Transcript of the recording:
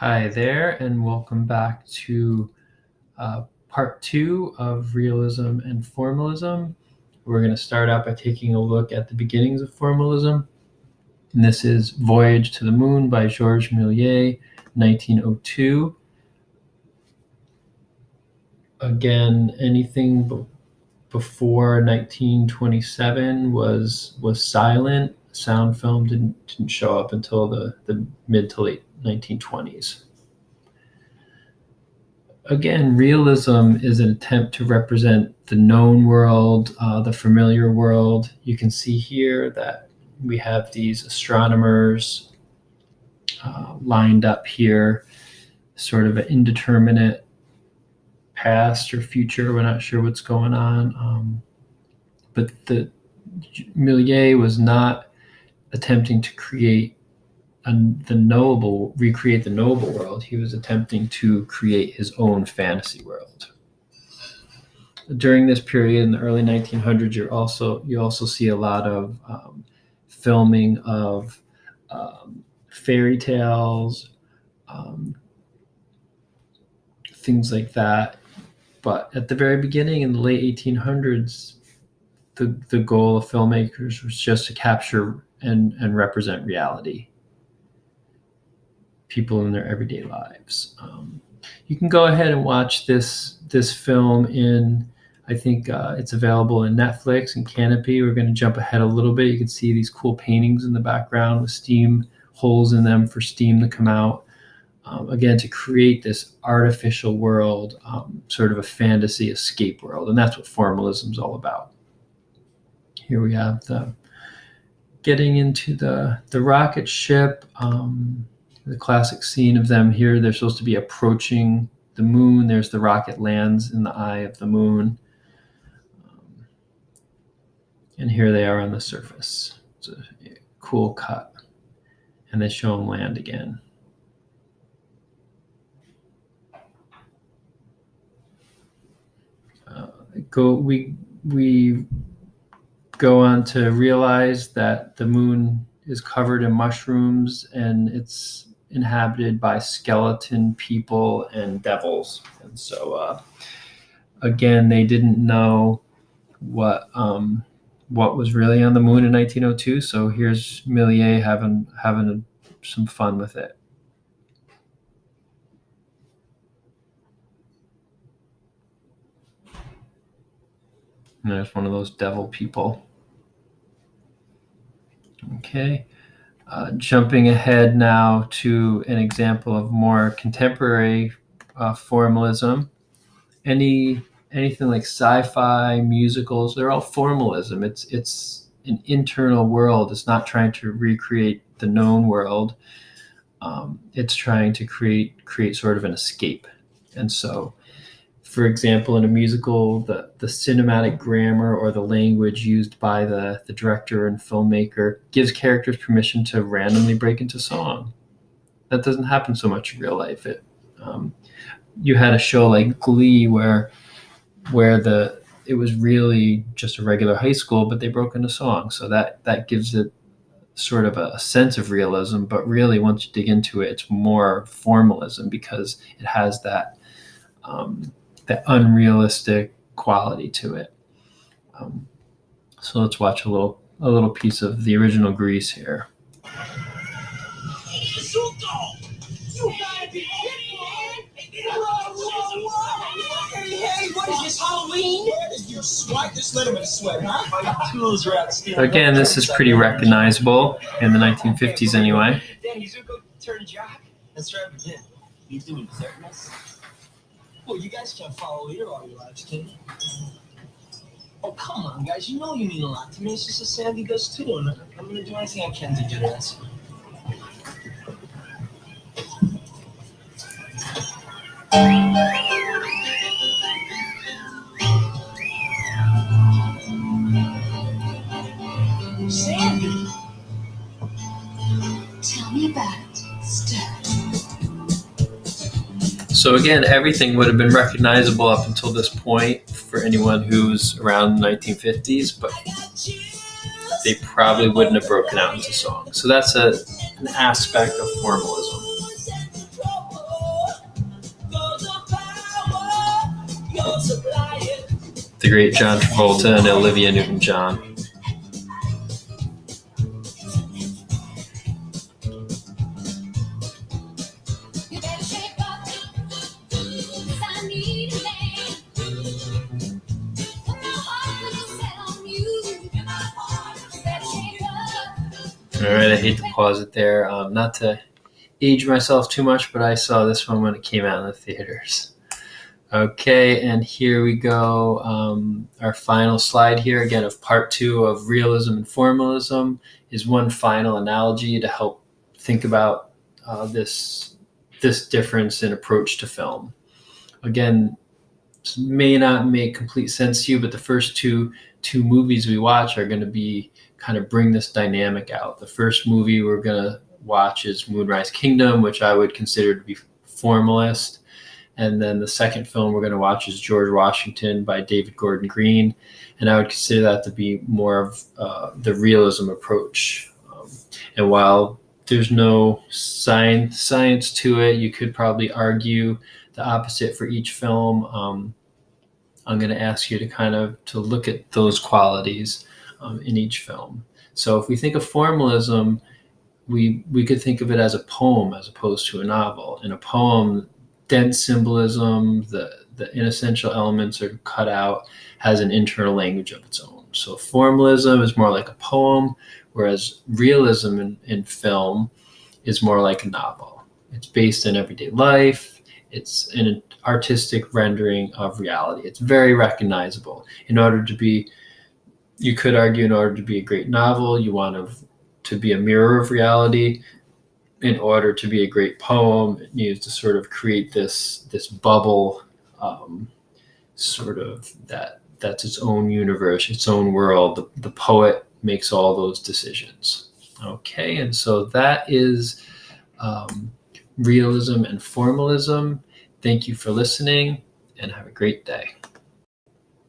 Hi there, and welcome back to part two of Realism and Formalism. We're going to start out by taking a look at the beginnings of Formalism. And this is Voyage to the Moon by Georges Méliès, 1902. Again, anything before 1927 was silent. Sound film didn't show up until the mid to late 1920s. Again, realism is an attempt to represent the known world, the familiar world. You can see here that we have these astronomers lined up here, sort of an indeterminate past or future. We're not sure what's going on. But Méliès was not attempting to recreate the knowable world. He was attempting to create his own fantasy world. During this period in the early 1900s, you also see a lot of filming of fairy tales, things like that. But at the very beginning, in the late 1800s, the goal of filmmakers was just to capture and represent reality, people in their everyday lives. You can go ahead and watch this film in, I think it's available in Netflix and Canopy. We're going to jump ahead a little bit. You can see these cool paintings in the background with steam holes in them for steam to come out. Again, to create this artificial world, sort of a fantasy escape world. And that's what formalism is all about. Here we have getting into the rocket ship, the classic scene of them here. They're supposed to be approaching the moon. There's the rocket lands in the eye of the moon. And here they are on the surface. It's a cool cut. And they show them land again. We go on to realize that the moon is covered in mushrooms and it's inhabited by skeleton people and devils. And so, again, they didn't know what was really on the moon in 1902. So here's Méliès having some fun with it. And there's one of those devil people. Okay. Jumping ahead now to an example of more contemporary formalism. Anything like sci-fi, musicals, they're all formalism. It's an internal world. It's not trying to recreate the known world. It's trying to create sort of an escape. And so, for example, in a musical, the cinematic grammar or the language used by the director and filmmaker gives characters permission to randomly break into song. That doesn't happen so much in real life. You had a show like Glee where it was really just a regular high school, but they broke into song. So that gives it sort of a sense of realism. But really, once you dig into it, it's more formalism because it has that unrealistic quality to it. So let's watch a little piece of the original Grease here. You gotta be kidding, man! Whoa. Hey, what is this, Halloween? You swipe, just let him in a sweat, huh? My tools are outstanding. Again, this is pretty recognizable in the 1950s anyway. Dan, he's gonna go turn jock. Let's try it again. You doing dessert mess? Well, you guys can't follow either all your lives, can you? Oh, come on, guys. You know you mean a lot to me. It's just a Sandy does too, and I'm gonna do anything I can to do that. Sandy! Tell me about it, Stern. So again, everything would have been recognizable up until this point for anyone who's around the 1950s, but they probably wouldn't have broken out into song. So that's an aspect of formalism. the great John Travolta and Olivia Newton-John. You better shape up, 'cause I need a man. Put my heart with a set on you. My heart, you better shape up. All right, I hate to pause it there. Not to age myself too much, but I saw this one when it came out in the theaters. Okay, and here we go. Our final slide here, again, of part 2 of Realism and Formalism, is one final analogy to help think about this difference in approach to film. Again, this may not make complete sense to you, but the first two movies we watch are going to be kind of bring this dynamic out. The first movie we're going to watch is Moonrise Kingdom, which I would consider to be formalist. And then the second film we're going to watch is George Washington by David Gordon Green. And I would consider that to be more of the realism approach. And while there's no science to it, you could probably argue the opposite for each film. I'm going to ask you to look at those qualities in each film. So if we think of formalism, we could think of it as a poem as opposed to a novel. In a poem, dense symbolism, the inessential elements are cut out, has an internal language of its own. So formalism is more like a poem, whereas realism in film is more like a novel. It's based in everyday life. It's an artistic rendering of reality. It's very recognizable. You could argue, in order to be a great novel, you want to be a mirror of reality. In order to be a great poem, it needs to sort of create this bubble, sort of that's its own universe, its own world. The poet makes all those decisions. Okay, and so that is realism and formalism. Thank you for listening, and have a great day.